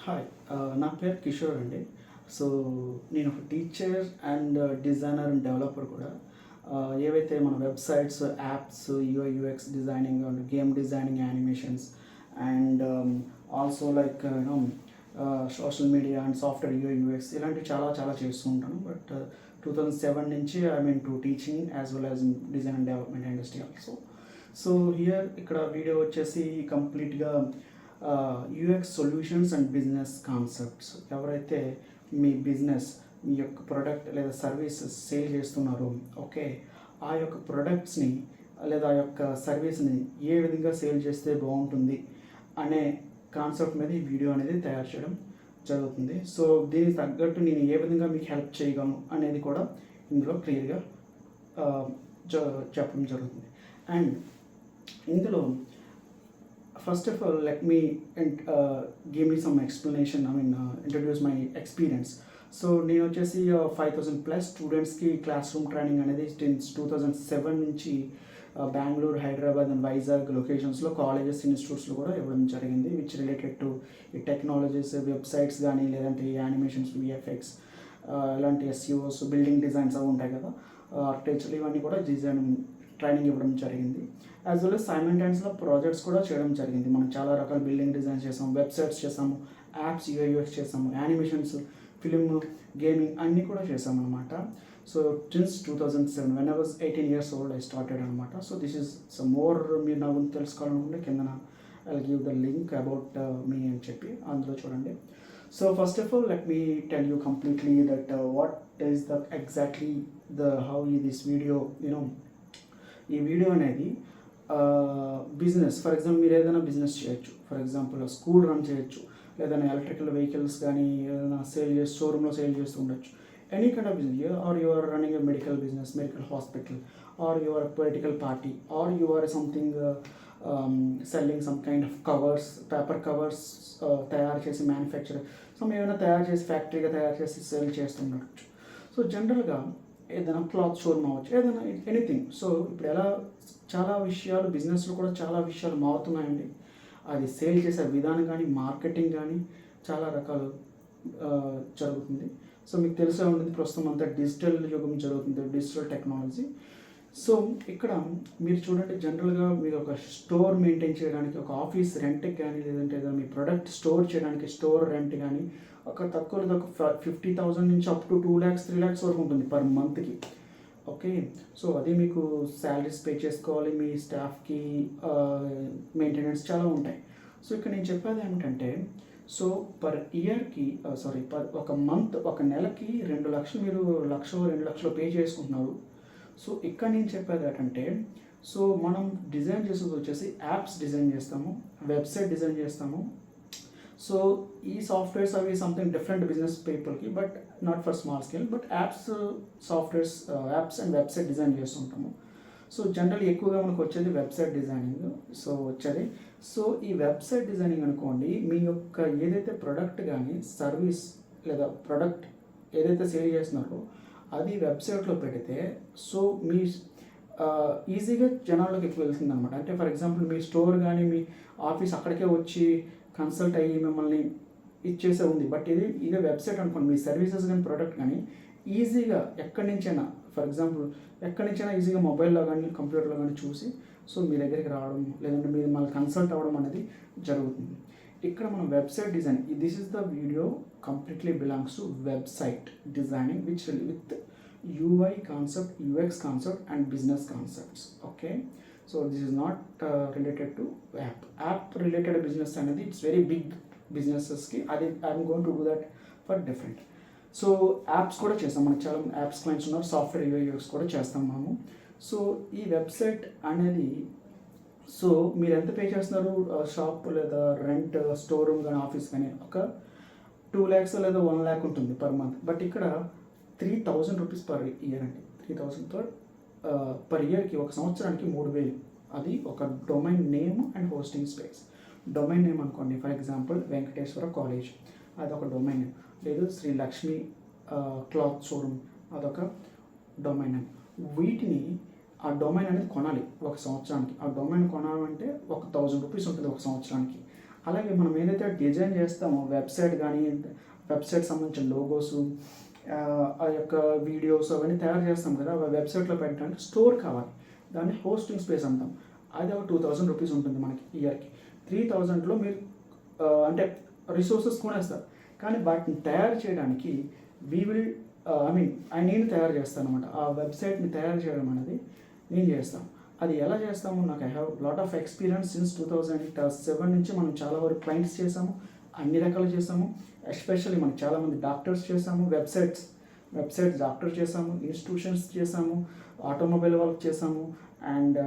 Hi. నా పేరు కిషోర్ అండి. సో, నేను ఒక teacher and designer and developer కూడా. ఏవైతే మన websites, apps, UI, UX designing and game designing, animations and also like social media and software UI, UX ఇలాంటివి చాలా చాలా చేస్తూ ఉంటాను. బట్ 2007 నుంచి I'm into teaching as well as design and development industry also. So, ఇక్కడ video వచ్చేసి కంప్లీట్‌గా UX solutions and business concepts. ఎవరైతే మీ బిజినెస్, మీ యొక్క ప్రోడక్ట్ లేదా సర్వీసెస్ సేల్ చేస్తున్నారో, ఓకే, ఆ యొక్క ప్రొడక్ట్స్ని లేదా ఆ యొక్క సర్వీస్ని ఏ విధంగా సేల్ చేస్తే బాగుంటుంది అనే కాన్సెప్ట్ మీద ఈ వీడియో అనేది తయారు చేయడం జరుగుతుంది. సో దీనికి తగ్గట్టు నేను ఏ విధంగా మీకు హెల్ప్ చేయగలను అనేది కూడా ఇందులో క్లియర్గా చెప్పడం జరుగుతుంది. అండ్ ఇందులో first of all, let me give me some explanation. Introduce my experience. So నేను వచ్చేసి 5,000+ స్టూడెంట్స్కి క్లాస్ రూమ్ ట్రైనింగ్ అనేది సిన్స్ 2007 నుంచి బెంగళూరు, హైదరాబాద్ అండ్ వైజాగ్ లొకేషన్స్లో కాలేజెస్, ఇన్స్టిట్యూట్స్లో కూడా ఇవ్వడం జరిగింది. విచ్ రిలేటెడ్ టు ఈ టెక్నాలజీస్, వెబ్సైట్స్ కానీ, లేదంటే యానిమేషన్స్, విఎఫ్ఎక్స్, ఇలాంటి ఎస్ఈఓస్, బిల్డింగ్ డిజైన్స్ అవి ఉంటాయి కదా, ఆర్కిటెక్చర్, ఇవన్నీ కూడా డిజైన్ ట్రైనింగ్ ఇవ్వడం జరిగింది. యాజ్ వెల్ as సైమల్టేనియస్లో ప్రాజెక్ట్స్ కూడా చేయడం జరిగింది. మనం చాలా రకాల బిల్డింగ్ డిజైన్స్ చేసాము, వెబ్సైట్స్ చేసాము, యాప్స్, యూఐ, యూఎక్స్ చేసాము, యానిమేషన్స్, ఫిలిం, గేమింగ్ అన్నీ కూడా చేసాము అనమాట. So since 2007 when I was 18 years old I started అనమాట. So this is some more. మీరు నా గురించి తెలుసుకోవాలనుకుంటే కిందన I give the link about me అని చెప్పి అందులో చూడండి. So first of all let me tell you completely that what is the exactly how this video ఈ వీడియో అనేది బిజినెస్. ఫర్ ఎగ్జాంపుల్ మీరు ఏదైనా బిజినెస్ చేయొచ్చు. ఫర్ ఎగ్జాంపుల్ స్కూల్ రన్ చేయొచ్చు, లేదైనా ఎలక్ట్రికల్ వెహికల్స్ కానీ ఏదైనా సేల్ చేసి షోరూంలో సేల్ చేస్తూ ఉండొచ్చు. Any kind of business, or you are running a medical business, medical hospital, or you are political party, or you are something selling some kind of covers, paper covers తయారు చేసి manufacture ఏమైనా తయారు చేసి ఫ్యాక్టరీగా తయారు చేసి sale చేస్తుండొచ్చు. So జనరల్గా ఏదైనా cloth showroom అవ్వచ్చు, ఏదైనా ఎనీథింగ్. సో ఇప్పుడు చాలా విషయాలు బిజినెస్లో కూడా చాలా విషయాలు మారుతున్నాయండి. అది సేల్ చేసే విధానం కానీ, మార్కెటింగ్ కానీ చాలా రకాలు జరుగుతుంది. సో మీకు తెలిసే ఉంటుంది, ప్రస్తుతం అంతా డిజిటల్ యుగం జరుగుతుంది, డిజిటల్ టెక్నాలజీ. సో ఇక్కడ మీరు చూడండి, జనరల్గా మీరు ఒక స్టోర్ మెయింటైన్ చేయడానికి, ఒక ఆఫీస్ రెంట్కి కానీ, లేదంటే ఏదైనా మీ ప్రోడక్ట్ స్టోర్ చేయడానికి స్టోర్ రెంట్ కానీ ఒక తక్కువ 50,000 నుంచి అప్ టు 2 lakhs 3 lakhs వరకు ఉంటుంది పర్ మంత్కి. ఓకే, సో అది మీకు శాలరీస్ పే చేసుకోవాలి, మీ స్టాఫ్కి మెయింటెనెన్స్ చాలా ఉంటాయి. సో ఇక్కడ నేను చెప్పేది ఏమిటంటే, సో పర్ ఇయర్కి ఒక మంత్, ఒక నెలకి 2 లక్షలు మీరు 2 లక్షలు పే చేసుకుంటున్నారు. సో ఇక్కడ నేను చెప్పేది ఏంటంటే, సో మనం డిజైన్ చేసేది వచ్చేసి యాప్స్ డిజైన్ చేస్తాము, వెబ్సైట్ డిజైన్ చేస్తాము. సో ఈ సాఫ్ట్వేర్స్ అవి సంథింగ్ డిఫరెంట్ బిజినెస్ పీపుల్కి, but not for small scale. But softwares apps and website design చేస్తుంటాము. సో జనరల్ ఎక్కువగా మనకు వచ్చేది వెబ్సైట్ డిజైనింగ్. సో ఈ వెబ్సైట్ డిజైనింగ్ అనుకోండి, మీ యొక్క ఏదైతే ప్రొడక్ట్ కానీ, సర్వీస్ లేదా ప్రొడక్ట్ ఏదైతే సేల్ చేస్తున్నారో అది వెబ్సైట్లో పెడితే, సో మీ ఈజీగా జనాల్లోకి ఎక్కువ వెళ్తుంది అనమాట. అంటే ఫర్ ఎగ్జాంపుల్ మీ స్టోర్ కానీ, మీ ఆఫీస్ అక్కడికే వచ్చి కన్సల్ట్ అయ్యి మిమ్మల్ని ఇచ్చేసే ఉంది. బట్ ఇదే వెబ్సైట్ అనుకోండి, మీ సర్వీసెస్ కానీ, ప్రోడక్ట్ కానీ ఈజీగా ఎక్కడి నుంచైనా, ఫర్ ఎగ్జాంపుల్ ఎక్కడి నుంచైనా ఈజీగా మొబైల్లో కానీ, కంప్యూటర్లో కానీ చూసి సో మీ దగ్గరికి రావడం, లేదంటే మీరు మళ్ళీ కన్సల్ట్ అవ్వడం అనేది జరుగుతుంది. ఇక్కడ మనం website design, this is the video completely belongs to website designing which with UI concept, UX concept and business concepts. Okay, so this is not related to app related business అనేది it's very big బిజినెసెస్కి. అది I'm going to do that for different. So apps కూడా చేస్తాం, మనకు చాలా apps clients ఉన్నారు, software UI కూడా చేస్తాం మనము. సో ఈ వెబ్సైట్ అనేది, సో మీరు ఎంత పే చేస్తున్నారు, షాప్ లేదా రెంట్, స్టోర్ రూమ్ కానీ, ఆఫీస్ కానీ ఒక 2 lakhs లేదా 1 lakh ఉంటుంది పర్ మంత్. బట్ ఇక్కడ 3,000 రూపీస్ పర్ ఇయర్ అండి. 3,000 పర్ ఇయర్కి, ఒక సంవత్సరానికి 3,000. అది ఒక domain name and hosting space. Domain name అనుకోండి, ఫర్ ఎగ్జాంపుల్ వెంకటేశ్వర కాలేజ్, అదొక డొమైన్ నేమ్. లేదు శ్రీ లక్ష్మి క్లాత్ షోరూమ్, అదొక డొమైన్ నేమ్. వీటిని ఆ డొమైన్ అనేది కొనాలి ఒక సంవత్సరానికి. ఆ డొమైన్ కొనాలంటే 1,000 రూపీస్ ఉంటుంది ఒక సంవత్సరానికి. అలాగే మనం ఏదైతే డిజైన్ చేస్తామో వెబ్సైట్ కానీ, వెబ్సైట్ సంబంధించిన లోగోసు, ఆ యొక్క వీడియోస్ అవన్నీ తయారు చేస్తాం కదా, అవి వెబ్సైట్లో పెట్టడానికి స్టోర్ కావాలి. దాన్ని హోస్టింగ్ స్పేస్ అంటాం. అది ఒక 2000 రూపీస్ ఉంటుంది మనకి ఇయర్కి. 3000లో మీరు అంటే రిసోర్సెస్ కొనేస్తారు. కానీ వాటిని తయారు చేయడానికి నేను తయారు చేస్తాను అనమాట. ఆ వెబ్సైట్ని తయారు చేయడం అనేది నేను చేస్తాను. అది ఎలా చేస్తాము, నాకు I have lot of experience. Since 2007 నుంచి మనం చాలా వరకు క్లయింట్స్ చేసాము, అన్ని రకాలు చేసాము. ఎస్పెషల్లీ మనకు చాలామంది డాక్టర్స్ చేసాము, వెబ్సైట్స్ డాక్టర్ చేసాము, ఇన్స్టిట్యూషన్స్ చేసాము, ఆటోమొబైల్ వాళ్ళకి చేసాము, అండ్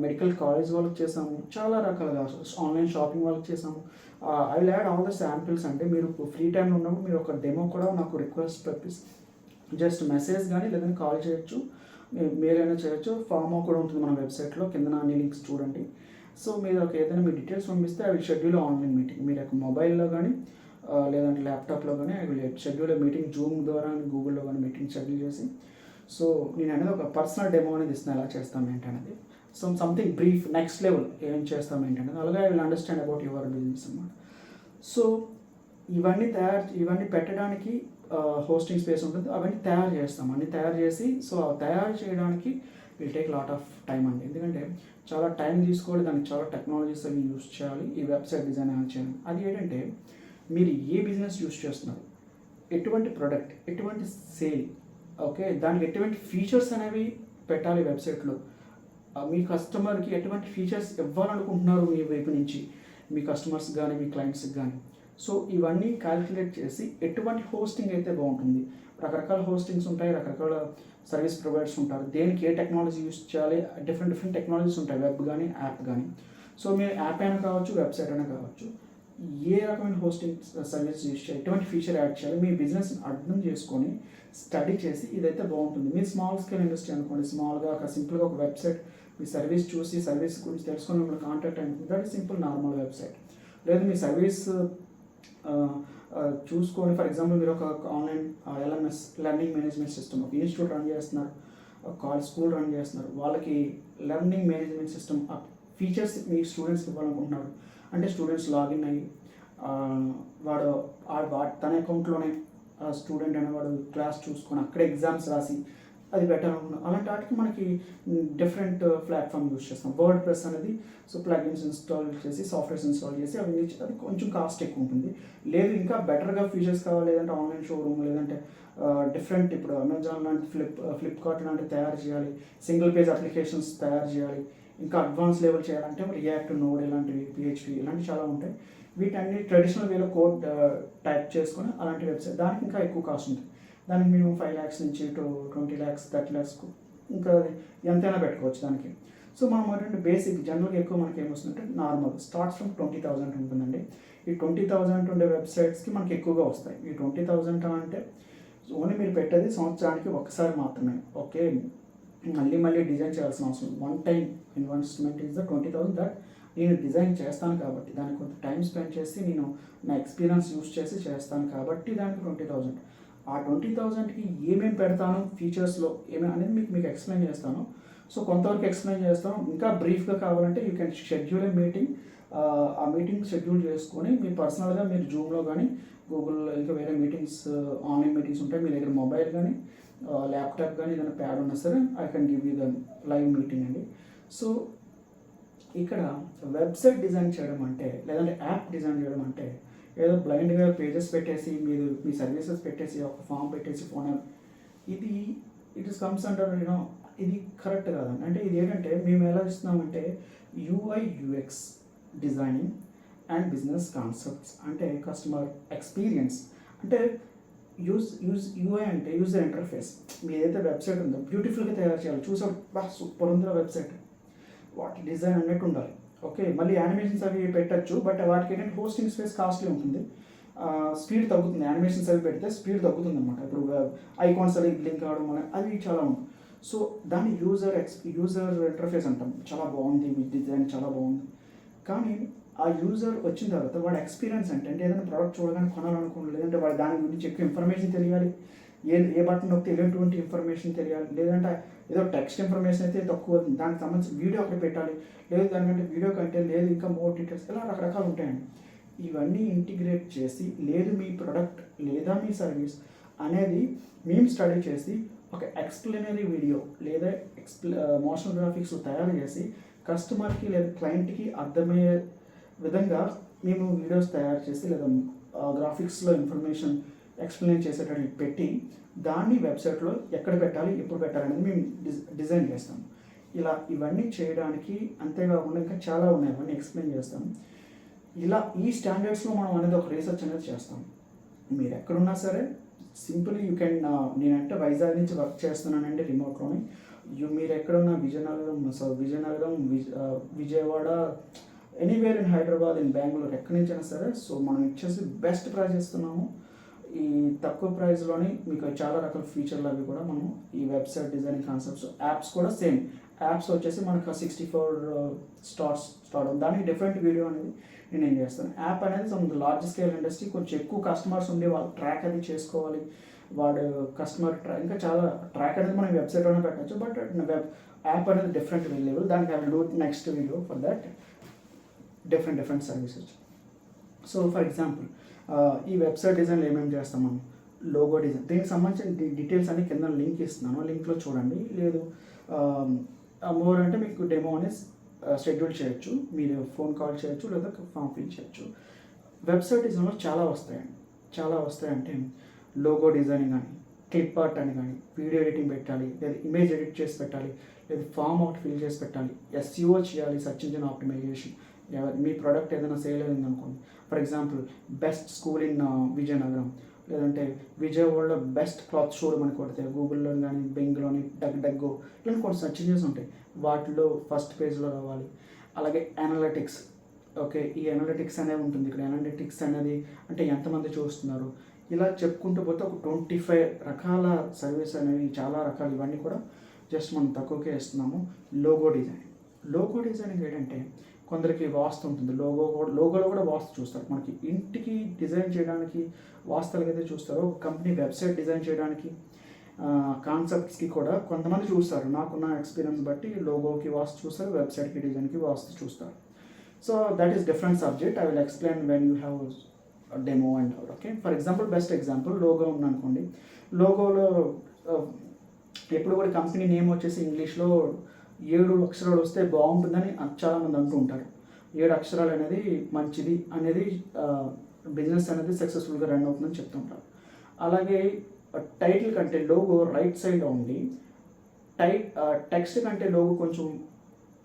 మెడికల్ కాలేజ్ వాళ్ళకి చేసాము, చాలా రకాలుగా ఆన్లైన్ షాపింగ్ వాళ్ళకి చేసాము. I will add all the samples. అంటే మీరు ఫ్రీ టైంలో ఉన్నప్పుడు మీరు ఒక డెమో కూడా నాకు రిక్వెస్ట్ పంపిస్తే జస్ట్ మెసేజ్ కానీ లేదంటే కాల్ చేయొచ్చు, మీరైనా చేయొచ్చు. ఫామ్ కూడా ఉంటుంది మన వెబ్సైట్లో, కింద అన్ని లింక్స్ చూడండి. సో మీరు ఏదైనా మీ డీటెయిల్స్ పంపిస్తే I will schedule online meeting. మీరు యొక్క మొబైల్లో కానీ లేదంటే ల్యాప్టాప్లో కానీ I will schedule meeting, Zoom ద్వారా గూగుల్లో కానీ మీటింగ్ షెడ్యూల్ చేసి. సో నేను అనేది ఒక పర్సనల్ డెమో అనేది ఇస్తున్నాను, ఎలా చేస్తాం ఏంటనేది. So something brief, next level ఏం చేస్తాం ఏంటనేది. అలాగే I will understand about your business అన్నమాట. సో ఇవన్నీ పెట్టడానికి హోస్టింగ్ స్పేస్ ఉంటుంది, అవన్నీ తయారు చేస్తాం. అన్నీ తయారు చేసి, సో తయారు చేయడానికి will take lot of time అండి. ఎందుకంటే చాలా టైం తీసుకోవాలి, దానికి చాలా టెక్నాలజీస్ అవి యూస్ చేయాలి ఈ వెబ్సైట్ డిజైన్ అనేది చేయాలి. అది ఏంటంటే మీరు ఏ బిజినెస్ యూస్ చేస్తున్నారు, ఎటువంటి ప్రోడక్ట్, ఎటువంటి సేల్, ఓకే, దానికి ఎటువంటి ఫీచర్స్ అనేవి పెట్టాలి వెబ్సైట్లో. మీ కస్టమర్కి ఎటువంటి ఫీచర్స్ ఇవ్వాలనుకుంటున్నారు మీ వైపు నుంచి, మీ కస్టమర్స్ కానీ మీ క్లయింట్స్కి కానీ. సో ఇవన్నీ క్యాలిక్యులేట్ చేసి ఎటువంటి హోస్టింగ్ అయితే బాగుంటుంది. రకరకాల హోస్టింగ్స్ ఉంటాయి, రకరకాల సర్వీస్ ప్రొవైడర్స్ ఉంటారు. దేనికి ఏ టెక్నాలజీ యూస్ చేయాలి, డిఫరెంట్ టెక్నాలజీస్ ఉంటాయి, వెబ్ కానీ యాప్ కానీ. సో మీరు యాప్ అయినా కావచ్చు, వెబ్సైట్ అయినా కావచ్చు, ఏ రకమైన హోస్టింగ్ సర్వీస్ యూస్ చేయాలి, ఎటువంటి ఫీచర్ యాడ్ చేయాలి, మీ బిజినెస్ అర్థం చేసుకొని స్టడీ చేసి ఇదైతే బాగుంటుంది. మీరు స్మాల్ స్కేల్ ఇండస్ట్రీ అనుకోండి, స్మాల్గా సింపుల్గా ఒక వెబ్సైట్ మీ సర్వీస్ చూసి సర్వీస్ గురించి తెలుసుకొని మిమ్మల్ని కాంటాక్ట్ అయింది, that is simple normal website. లేదు మీ సర్వీస్ చూసుకొని, ఫర్ ఎగ్జాంపుల్ మీరు ఒక online LMS, learning management system, ఒక ఇన్స్టిట్యూట్ రన్ చేస్తున్నారు, కాలేజ్ స్కూల్ రన్ చేస్తున్నారు, వాళ్ళకి లెర్నింగ్ మేనేజ్మెంట్ సిస్టమ్ ఫీచర్స్ మీ స్టూడెంట్స్కి ఇవ్వాలనుకుంటున్నారు. అంటే స్టూడెంట్స్ లాగిన్ అయ్యి తన అకౌంట్లోనే స్టూడెంట్ అనేవాడు క్లాస్ చూసుకొని అక్కడే ఎగ్జామ్స్ రాసి అది బెటర్ అనుకున్నాం. అలాంటి వాటికి మనకి డిఫరెంట్ ప్లాట్ఫామ్ యూస్ చేస్తాం. వర్డ్ ప్రెస్ అనేది, సో ప్లగిన్స్ ఇన్స్టాల్ చేసి, సాఫ్ట్వేర్స్ ఇన్స్టాల్ చేసి అవి అది కొంచెం కాస్ట్ ఎక్కువ ఉంటుంది. లేదు ఇంకా బెటర్గా ఫీచర్స్ కావాలి, లేదంటే ఆన్లైన్ షోరూమ్, లేదంటే డిఫరెంట్ ఇప్పుడు అమెజాన్ లాంటి ఫ్లిప్కార్ట్ లాంటివి తయారు చేయాలి, సింగిల్ పేజ్ అప్లికేషన్స్ తయారు చేయాలి, ఇంకా అడ్వాన్స్ లెవెల్ చేయాలంటే రియాక్ట్, నోడ్ ఇలాంటివి, PHP ఇలాంటివి చాలా ఉంటాయి. వీటన్ని ట్రెడిషనల్ వేలో కోడ్ టైప్ చేసుకొని అలాంటి వెబ్సైట్, దానికి ఇంకా ఎక్కువ కాస్ట్ ఉంటుంది. దానికి మినిమం 5 lakhs నుంచి to 20 lakhs 30 lakhs ఇంకా ఎంతైనా పెట్టుకోవచ్చు దానికి. సో మనం ఏంటంటే బేసిక్ జనరల్గా ఎక్కువ మనకి ఏమొస్తుందంటే నార్మల్ స్టార్ట్స్ ఫ్రమ్ 20,000 ఉంటుందండి. ఈ 20,000 ఉండే వెబ్సైట్స్కి మనకి ఎక్కువగా వస్తాయి. ఈ 20,000 అంటే ఓన్లీ మీరు పెట్టేది సంవత్సరానికి ఒక్కసారి మాత్రమే, ఓకే. మళ్ళీ డిజైన్ చేయాల్సిన అవసరం, one time investment is the 20,000. That నేను డిజైన్ చేస్తాను కాబట్టి, దానికి కొంత టైం స్పెండ్ చేసి నేను నా ఎక్స్పీరియన్స్ యూస్ చేసి చేస్తాను కాబట్టి దానికి 20,000. ఆ 20,000కి ఏమేమి పెడతాను, ఫీచర్స్లో ఏమేమి అనేది మీకు ఎక్స్ప్లెయిన్ చేస్తాను. సో కొంతవరకు ఎక్స్ప్లెయిన్ చేస్తాను. ఇంకా బ్రీఫ్గా కావాలంటే you can schedule A meeting. ఆ మీటింగ్ షెడ్యూల్ చేసుకొని మీరు పర్సనల్గా మీరు జూమ్లో కానీ, గూగుల్ ఇంకా వేరే మీటింగ్స్, ఆన్లైన్ మీటింగ్స్ ఉంటాయి. మీ దగ్గర మొబైల్ కానీ, ల్యాప్టాప్ కానీ ఏదైనా ప్యాడ్ ఉన్నా సరే I can give you the live meeting అండి. సో ఇక్కడ వెబ్సైట్ డిజైన్ చేయడం అంటే, లేదంటే యాప్ డిజైన్ చేయడం అంటే ఏదో బ్లైండ్గా పేజెస్ పెట్టేసి మీరు మీ సర్వీసెస్ పెట్టేసి ఒక ఫామ్ పెట్టేసి ఫోన్, ఇది ఇట్ ఇస్ కమ్స్ అండర్ ఇది కరెక్ట్ కాదండి. అంటే ఇది ఏంటంటే మేము ఎలా ఇస్తున్నామంటే UI/UX designing and business concepts, అంటే కస్టమర్ ఎక్స్పీరియన్స్, అంటే UI అంటే యూజర్ ఇంటర్ఫేస్. మీ ఏదైతే వెబ్సైట్ ఉందో బ్యూటిఫుల్గా తయారు చేయాలి, చూసాం బా సూపర్ ఉందో వెబ్సైట్, వాటి డిజైన్ అన్నట్టు ఉండాలి, ఓకే. మళ్ళీ యానిమేషన్స్ అవి పెట్టచ్చు, బట్ వాటికి ఏంటంటే హోస్టింగ్ స్పేస్ కాస్ట్లీ ఉంటుంది, స్పీడ్ తగ్గుతుంది. యానిమేషన్స్ అవి పెడితే స్పీడ్ తగ్గుతుంది అనమాట. ఇప్పుడు ఐకాన్స్ అవి లింక్ అవడం వల్ల అది చాలా ఉంది. సో దాన్ని యూజర్ ఇంటర్ఫేస్ అంటాం. చాలా బాగుంది, మీ డిజైన్ చాలా బాగుంది. కానీ ఆ యూజర్ వచ్చిన తర్వాత వాడి ఎక్స్పీరియన్స్ అంటే ఏదైనా ప్రోడక్ట్ చూడగానే కొనాలనుకోండి, లేదంటే వాడి దాని గురించి ఎక్కువ ఇన్ఫర్మేషన్ తెలియాలి, ఏ బటన్ నొక్కితే ఎటువంటి ఇన్ఫర్మేషన్ తెలియాలి, లేదంటే ఏదో టెక్స్ట్ ఇన్ఫర్మేషన్ అయితే తక్కువ, దానికి సంబంధించి వీడియో ఒకటి పెట్టాలి, లేదు దానికంటే వీడియో కంటే లేదు ఇంకా మోర్ డీటెయిల్స్, ఇలా రకరకాలు ఉంటాయండి. ఇవన్నీ ఇంటిగ్రేట్ చేసి, లేదు మీ ప్రొడక్ట్ లేదా మీ సర్వీస్ అనేది మేము స్టడీ చేసి ఒక ఎక్స్ప్లెనరీ వీడియో లేదా మోషన్ గ్రాఫిక్స్ తయారు చేసి కస్టమర్కి లేదా క్లయింట్కి అర్థమయ్యే విధంగా మేము వీడియోస్ తయారు చేసి లేదా గ్రాఫిక్స్లో ఇన్ఫర్మేషన్ ఎక్స్ప్లెయిన్ చేసేటట్టు పెట్టి దాన్ని వెబ్సైట్లో ఎక్కడ పెట్టాలి, ఎప్పుడు పెట్టాలి అనేది మేము డిజైన్ చేస్తాం. ఇవన్నీ చేయడానికి అంతేకాకుండా ఇంకా చాలా ఉన్నాయి, అవన్నీ ఎక్స్ప్లెయిన్ చేస్తాం. ఈ స్టాండర్డ్స్లో మనం అనేది ఒక రీసెర్చ్ అనేది చేస్తాం. మీరు ఎక్కడున్నా సరే సింపుల్లీ యూ కెన్, నేనంటే వైజాగ్ నుంచి వర్క్ చేస్తున్నానండి రిమోట్లోని. మీరు ఎక్కడున్నా Vizianagaram, Vijayawada, anywhere in Hyderabad, in Bengaluru, ఎక్కడి నుంచైనా సరే. సో మనం ఇచ్చేసి బెస్ట్ ప్రైస్ ఇస్తున్నాము. ఈ తక్కువ ప్రైస్లోని మీకు చాలా రకాల ఫీచర్లు అవి కూడా మనం ఈ వెబ్సైట్ డిజైనింగ్ కాన్సెప్ట్స్, యాప్స్ కూడా సేమ్. యాప్స్ వచ్చేసి మనకు 64 స్టార్ట్ దానికి డిఫరెంట్ వీడియో అనేది నేను ఏం చేస్తాను. యాప్ అనేది సమ్ లార్జ్ స్కేల్ ఇండస్ట్రీ, కొంచెం ఎక్కువ కస్టమర్స్ ఉండి వాళ్ళు ట్రాక్ అది చేసుకోవాలి, వాడు కస్టమర్ ఇంకా చాలా ట్రాక్ అనేది మనం వెబ్సైట్లోనే పెట్టచ్చు. బట్ యాప్ అనేది డిఫరెంట్ లెవెల్, దానికి I will do next video for that different services. So for example ఈ వెబ్సైట్ డిజైన్లో ఏమేమి చేస్తాం మనం, లోగో డిజైన్, దీనికి సంబంధించిన డీటెయిల్స్ అన్ని కింద లింక్ ఇస్తున్నాను, లింక్లో చూడండి. లేదు మోర్ అంటే మీకు డెమో అనేది షెడ్యూల్ చేయొచ్చు, మీరు ఫోన్ కాల్ చేయొచ్చు లేదా ఫామ్ ఫిల్ చేయొచ్చు. వెబ్సైట్ డిజైన్లో చాలా వస్తాయంటే లోగో డిజైనింగ్ అని, క్లిప్ ఆర్ట్ అని కానీ, వీడియో ఎడిటింగ్ పెట్టాలి, లేదా ఇమేజ్ ఎడిట్ చేసి పెట్టాలి, లేదా ఫామ్ అవుట్ ఫిల్ చేసి పెట్టాలి, SEO చేయాలి, సర్చ్ ఇంజిన్ ఆప్టిమైజేషన్. మీ ప్రోడక్ట్ ఏదైనా సేల్ అయింది అనుకోండి, for example best school in Vizianagaram, లేదంటే విజయవాడలో బెస్ట్ క్లాత్ షోరూమ్ అని కొడితే గూగుల్లో కానీ బెంగ్లోని డగ్గో ఇలాంటి కొన్ని సర్చ్ ఇంజిన్స్ ఉంటాయి, వాటిలో ఫస్ట్ పేజ్లో రావాలి. అలాగే అనలిటిక్స్, ఓకే, ఈ అనలిటిక్స్ అనేది ఉంటుంది ఇక్కడ. అనలిటిక్స్ అనేది అంటే ఎంతమంది చూస్తున్నారు, ఇలా చెప్పుకుంటూ పోతే ఒక 25 రకాల సర్వీస్ అనేవి, చాలా రకాలు. ఇవన్నీ కూడా జస్ట్ మనం తక్కువకే ఇస్తున్నాము. లోగో డిజైనింగ్ ఏంటంటే కొందరికి వాస్తు ఉంటుంది, లోగోలో కూడా వాస్తు చూస్తారు. మనకి ఇంటికి డిజైన్ చేయడానికి వాస్తులు అయితే చూస్తారో, కంపెనీ వెబ్సైట్ డిజైన్ చేయడానికి కాన్సెప్ట్స్కి కూడా కొంతమంది చూస్తారు. నాకున్న ఎక్స్పీరియన్స్ బట్టి లోగోకి వాస్తు చూస్తారు, వెబ్సైట్కి డిజైన్కి వాస్తు చూస్తారు. So that is different subject. I will explain when you have demo and all. Okay, for example best example logo ఉందనుకోండి. లోగోలో ఎప్పుడు కూడా కంపెనీ నేమ్ వచ్చేసి ఇంగ్లీష్లో 7 అక్షరాలు వస్తే బాగుంటుందని చాలామంది అంటూ ఉంటారు. 7 అక్షరాలు అనేది మంచిది అనేది, బిజినెస్ అనేది సక్సెస్ఫుల్గా రన్ అవుతుందని చెప్తుంటారు. అలాగే టైటిల్ కంటే లోగో రైట్ సైడ్ ఉండి, టెక్స్ట్ కంటే లోగో కొంచెం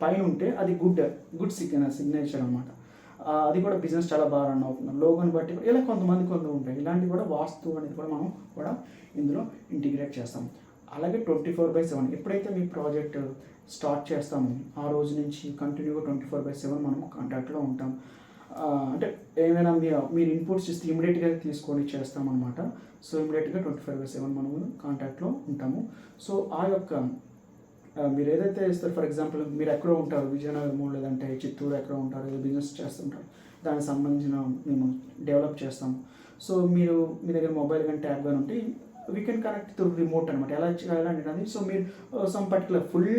పైన ఉంటే అది గుడ్ సిగ్నేచర్ అనమాట. అది కూడా బిజినెస్ చాలా బాగా రన్ అవుతుంది లోగోని బట్టి. ఇలా కొంత ఉంటాయి. ఇలాంటివి కూడా వాస్తు అనేది కూడా మనం కూడా ఇందులో ఇంటిగ్రేట్ చేస్తాం. అలాగే 24/7 ఎప్పుడైతే మీ ప్రాజెక్ట్ స్టార్ట్ చేస్తామో ఆ రోజు నుంచి కంటిన్యూగా 24/7 మనం కాంటాక్ట్లో ఉంటాం. అంటే ఏమైనా మీరు ఇన్పుట్స్ ఇస్తే ఇమీడియట్గా తీసుకొని చేస్తామన్నమాట. సో ఇమీడియట్గా 24/7 మనము కాంటాక్ట్లో ఉంటాము. సో ఆ యొక్క మీరు ఏదైతే ఇస్తారు, ఫర్ ఎగ్జాంపుల్ మీరు ఎక్కడో ఉంటారు, విజయనగరం లేదంటే చిత్తూరు ఎక్కడో ఉంటారు, ఏదో బిజినెస్ చేస్తుంటారు, దానికి సంబంధించిన మేము డెవలప్ చేస్తాము. సో మీ దగ్గర మొబైల్ కానీ ట్యాబ్ కానీ ఉంటే we can connect through remote అనమాట. ఎలా చేయాలంటే, సో మీరు సమ్ పర్టికులర్ ఫుల్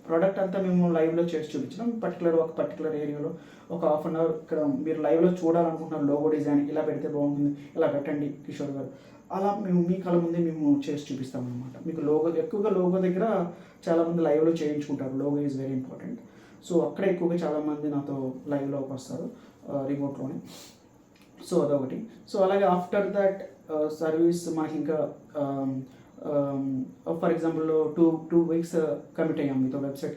ప్రోడక్ట్ అంతా మేము లైవ్లో చేసి చూపించినాం. ఒక పర్టికులర్ ఏరియాలో ఒక హాఫ్ అన్ అవర్ ఇక్కడ మీరు లైవ్లో చూడాలనుకుంటున్నారు, లోగో డిజైన్ ఇలా పెడితే బాగుంటుంది, ఇలా పెట్టండి కిషోర్ గారు, అలా మేము మీ కళ ముందే మేము చేసి చూపిస్తాం అనమాట. మీకు ఎక్కువగా లోగో దగ్గర చాలామంది లైవ్లో చేయించుకుంటారు. Logo is very important. So అక్కడ ఎక్కువగా చాలామంది నాతో లైవ్లోకి వస్తారు రిమోట్లోనే. సో అదొకటి. సో అలాగే ఆఫ్టర్ దట్ సర్వీస్ మనకి ఇంకా for example two weeks commit అయ్యాం మీతో వెబ్సైట్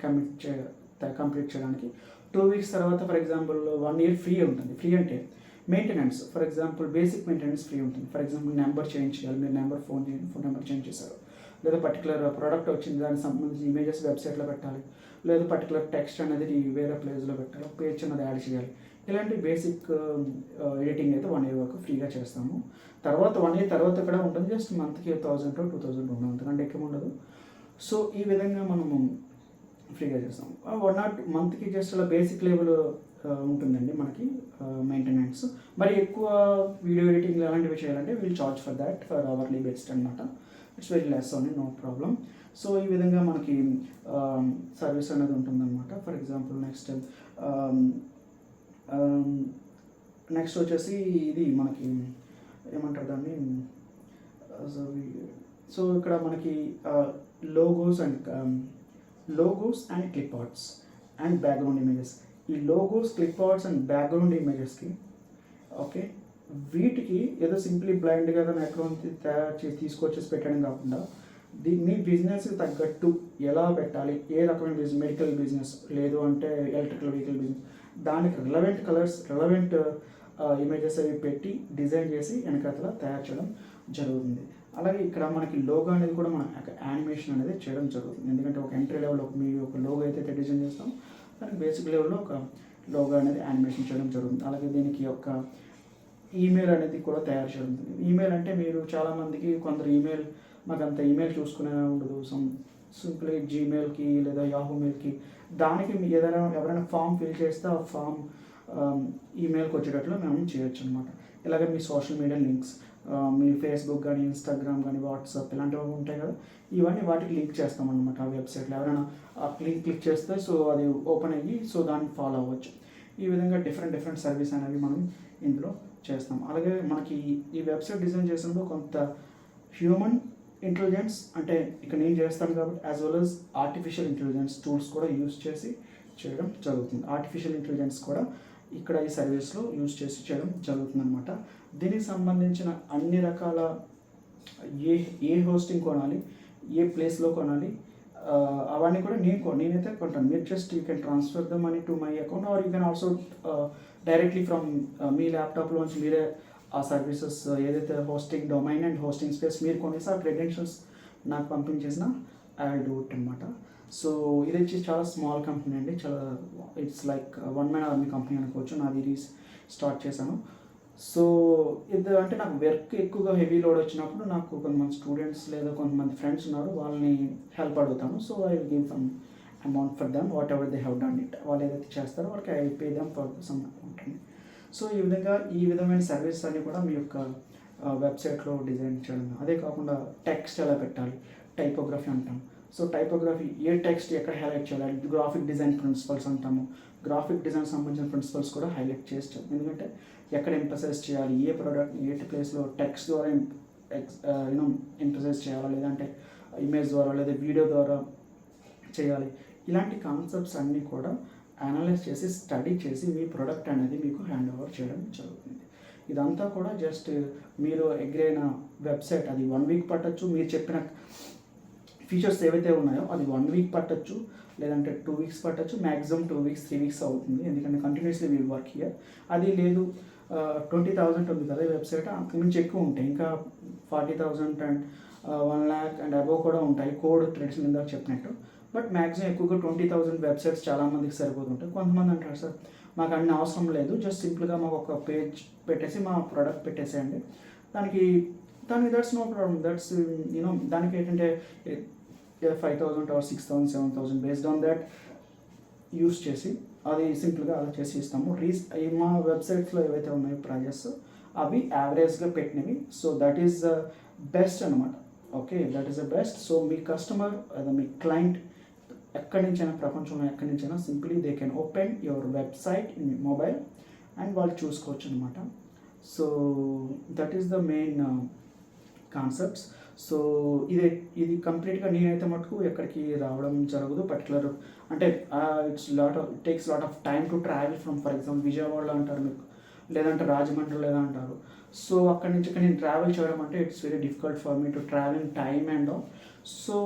కంప్లీట్ చేయడానికి. 2 వీక్స్ తర్వాత ఫర్ ఎగ్జాంపుల్ 1 year ఫ్రీ ఉంటుంది. ఫ్రీ అంటే maintenance, for example basic maintenance free ఉంటుంది. ఫర్ ఎగ్జాంపుల్ నెంబర్ చేంజ్ చేయాలి, మీరు ఫోన్ నెంబర్ చేంజ్ చేశారు, లేదా పర్టికులర్ ప్రోడక్ట్ వచ్చింది దానికి సంబంధించి ఇమేజెస్ వెబ్సైట్లో పెట్టాలి, లేదా పర్టికులర్ టెక్స్ట్ అనేది వేరే ప్లేస్లో పెట్టాలి, పేజ్ అనేది యాడ్ చేయాలి. ఇలాంటి బేసిక్ ఎడిటింగ్ అయితే 1 year వరకు ఫ్రీగా చేస్తాము. తర్వాత 1 year తర్వాత కూడా ఉంటుంది, జస్ట్ మంత్కి 1000 to 2000 ఉండదు, అంతకంటే ఎక్కువ ఉండదు. సో ఈ విధంగా మనము ఫ్రీగా చేస్తాం. 1 or 2 మంత్కి జస్ట్ అలా బేసిక్ లెవెల్ ఉంటుందండి మనకి మెయింటెనెన్స్. మరి ఎక్కువ వీడియో ఎడిటింగ్ అలాంటివి చేయాలంటే we'll charge for that for hourly based అనమాట. It's very less only, no problem. So ఈ విధంగా మనకి సర్వీస్ అనేది ఉంటుందన్నమాట. ఫర్ ఎగ్జాంపుల్ నెక్స్ట్ వచ్చేసి ఇది మనకి ఏమంటారు దాన్ని, సో సో ఇక్కడ మనకి logos and clip arts and background images. ఈ logos, clip arts and background ఇమేజెస్కి ఓకే, వీటికి ఏదో సింప్లీ బ్లైండ్గా ఏదైనా అకౌంట్ తయారు చేసి తీసుకొచ్చేసి పెట్టడం కాకుండా మీ బిజినెస్కి తగ్గట్టు ఎలా పెట్టాలి, ఏ రకమైన బిజినెస్, మెడికల్ బిజినెస్ లేదు అంటే ఎలక్ట్రికల్ వెహికల్ బిజినెస్, దానికి రిలవెంట్ కలర్స్, రిలవెంట్ ఇమేజెస్ అవి పెట్టి డిజైన్ చేసి వెనకాతల తయారు చేయడం జరుగుతుంది. అలాగే ఇక్కడ మనకి లోగో అనేది కూడా మనం యానిమేషన్ అనేది చేయడం జరుగుతుంది. ఎందుకంటే ఒక ఎంట్రీ లెవెల్లో మీ ఒక లోగో అయితే డిజైన్ చేస్తాం, దానికి బేసిక్ లెవెల్లో ఒక లోగో అనేది యానిమేషన్ చేయడం జరుగుతుంది. అలాగే దీనికి ఒక ఈమెయిల్ అనేది కూడా తయారు చేయడం. ఈమెయిల్ అంటే మీరు చాలామందికి కొందరు ఈమెయిల్ మాకు అంత ఈమెయిల్ చూసుకునే ఉండదు, సింపుల్గా జీమెయిల్కి లేదా యాహూ మెయిల్కి, దానికి మీ ఎవరైనా ఫామ్ ఫిల్ చేస్తే ఆ ఫామ్ ఈమెయిల్కి వచ్చేటట్లు మేము చేయొచ్చు అనమాట. ఇలాగే మీ సోషల్ మీడియా లింక్స్, మీ ఫేస్బుక్ కానీ, ఇన్స్టాగ్రామ్ కానీ, వాట్సాప్ ఇలాంటివి ఉంటాయి కదా, ఇవన్నీ వాటికి లింక్ చేస్తామన్నమాట. ఆ వెబ్సైట్లో ఎవరైనా ఆ లింక్ క్లిక్ చేస్తే సో అది ఓపెన్ అయ్యి సో దాన్ని ఫాలో అవ్వచ్చు. ఈ విధంగా డిఫరెంట్ సర్వీస్ అనేవి మనం ఇందులో చేస్తాం. అలాగే మనకి ఈ వెబ్సైట్ డిజైన్ చేసినప్పుడు కొంత హ్యూమన్ ఇంటెలిజెన్స్, అంటే ఇక్కడ నేను చేస్తాను కాబట్టి, as well as artificial intelligence tools కూడా యూజ్ చేసి చేయడం జరుగుతుంది. ఆర్టిఫిషియల్ ఇంటెలిజెన్స్ కూడా ఇక్కడ ఈ సర్వీస్లో యూజ్ చేసి చేయడం జరుగుతుంది అనమాట. దీనికి సంబంధించిన అన్ని రకాల ఏ హోస్టింగ్ కొనాలి, ఏ ప్లేస్లో కొనాలి, అవన్నీ కూడా నేనైతే కొంటాను. మీరు just you can transfer the money to my account, or you can also directly from మీ ల్యాప్టాప్లోంచి మీరే ఆ సర్వీసెస్ ఏదైతే hosting domain and hosting space మీరు కొనేసి ఆ క్రెడెన్షియల్స్ నాకు పంపించేసిన ఐ విల్ డూ ఇట్ అనమాట. సో ఇది వచ్చి చాలా స్మాల్ కంపెనీ అండి, చాలా it's like one man army company అనుకోవచ్చు. నాది స్టార్ట్ చేశాను. సో ఇది అంటే నాకు వర్క్ ఎక్కువగా హెవీ లోడ్ వచ్చినప్పుడు నాకు కొంతమంది స్టూడెంట్స్ లేదా కొంతమంది ఫ్రెండ్స్ ఉన్నారు, వాళ్ళని హెల్ప్ అడుగుతాను. So I will give some amount for them, what ever they have done it. వాళ్ళు ఏదైతే చేస్తారో వాళ్ళకి I will pay them for some amount అండి. సో ఈ విధమైన సర్వీస్ అన్నీ కూడా మీ యొక్క వెబ్సైట్లో డిజైన్ చేయడం. అదే కాకుండా టెక్స్ట్ ఎలా పెట్టాలి, టైపోగ్రఫీ అంటాం. సో టైపోగ్రఫీ ఏ టెక్స్ట్ ఎక్కడ హైలైట్ చేయాలి, గ్రాఫిక్ డిజైన్ ప్రిన్సిపల్స్ అంటాము. గ్రాఫిక్ డిజైన్ సంబంధించిన ప్రిన్సిపల్స్ కూడా హైలైట్ చేస్తాం. ఎందుకంటే ఎక్కడ ఎంఫసైజ్ చేయాలి, ఏ ప్రోడక్ట్ ఏ ప్లేస్లో టెక్స్ట్ ద్వారా ఎంఫసైజ్ చేయాలా, లేదంటే ఇమేజ్ ద్వారా లేదా వీడియో ద్వారా చేయాలి, ఇలాంటి కాన్సెప్ట్స్ అన్నీ కూడా అనలైజ్ చేసి స్టడీ చేసి మీ ప్రోడక్ట్ అనేది మీకు హ్యాండ్ ఓవర్ చేయడం జరుగుతుంది. ఇదంతా కూడా జస్ట్ మీరు అగ్రీ అయిన వెబ్సైట్, అది 1 వీక్ పట్టచ్చు. మీరు చెప్పిన ఫీచర్స్ ఏవైతే ఉన్నాయో అది 1 వీక్ పట్టచ్చు, లేదంటే 2 వీక్స్ పట్టచ్చు. మ్యాక్సిమం 2 వీక్స్ 3 వీక్స్ అవుతుంది, ఎందుకంటే కంటిన్యూస్లీ విల్ వర్క్ హియర్. అది లేదు 20,000 ఉంది కదా వెబ్సైట్, అంతకుమించి ఎక్కువ ఉంటాయి, ఇంకా 40,000 అండ్ 1 lakh అండ్ అబోవ్ కూడా ఉంటాయి కోడ్ థ్రెడ్స్ ఇందాక చెప్పినట్టు. బట్ మ్యాక్సిమం ఎక్కువగా 20,000 వెబ్సైట్స్ చాలామందికి సరిపోతుంటాయి. కొంతమంది అంటారు సార్ మాకు అన్ని అవసరం లేదు, జస్ట్ సింపుల్గా మాకు ఒక పేజ్ పెట్టేసి మా ప్రోడక్ట్ పెట్టేసేయండి, దానికి దట్స్ నో ప్రాబ్లమ్. దట్స్ దానికి ఏంటంటే 5,000 or 6,000 7,000 based on that use చేసి అది సింపుల్గా అలా చేసి ఇస్తాము. మా వెబ్సైట్స్లో ఏవైతే ఉన్నాయో ప్రైజెస్ అవి యావరేజ్గా పెట్టినవి. So that is the best అనమాట. Okay, that is the best. So మీ కస్టమర్ లేదా మీ క్లయింట్ ఎక్కడి నుంచైనా, ప్రపంచంలో ఎక్కడి నుంచైనా simply they can open your website in mobile and వాళ్ళు చూసుకోవచ్చు అనమాట. So that is the main concepts. So ఇది కంప్లీట్గా నేనైతే మటుకు ఎక్కడికి రావడం జరగదు. పర్టికులర్ అంటే it takes lot of time to travel from, for example విజయవాడలో అంటారు మీకు, లేదంటే రాజమండ్రి లేదా అంటారు. సో అక్కడి నుంచి ఇక్కడ నేను ట్రావెల్ చేయడం అంటే it's very difficult for me to travel time and all. So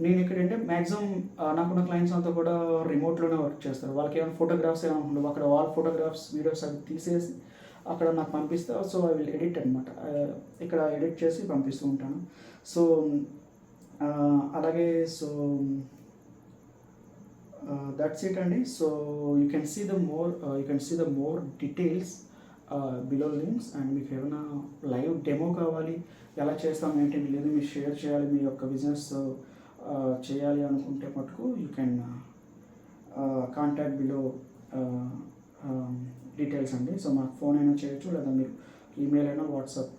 నేను ఇక్కడ ఏంటంటే మ్యాక్సిమం నాకున్న క్లయింట్స్ అంతా కూడా రిమోట్లోనే వర్క్ చేస్తారు. వాళ్ళకి ఏమైనా ఫోటోగ్రాఫ్స్ ఏమైనా ఉండవు, అక్కడ వాళ్ళ ఫోటోగ్రాఫ్స్ వీడియోస్ అవి తీసేసి అక్కడ నాకు పంపిస్తా. సో ఐ విల్ ఎడిట్ అనమాట, ఇక్కడ ఎడిట్ చేసి పంపిస్తూ ఉంటాను. సో అలాగే సో దట్స్ ఇట్ అండి. So you can see the more details below links. And మీకు ఏమైనా లైవ్ డెమో కావాలి, ఎలా చేస్తాం ఏంటి లేదు మీరు షేర్ చేయాలి, మీ యొక్క బిజినెస్ చేయాలి అనుకుంటే మటుకు you can contact below details అండి. సో మాకు ఫోన్ అయినా చేయొచ్చు, లేదా మీరు ఈమెయిల్ అయినా వాట్సాప్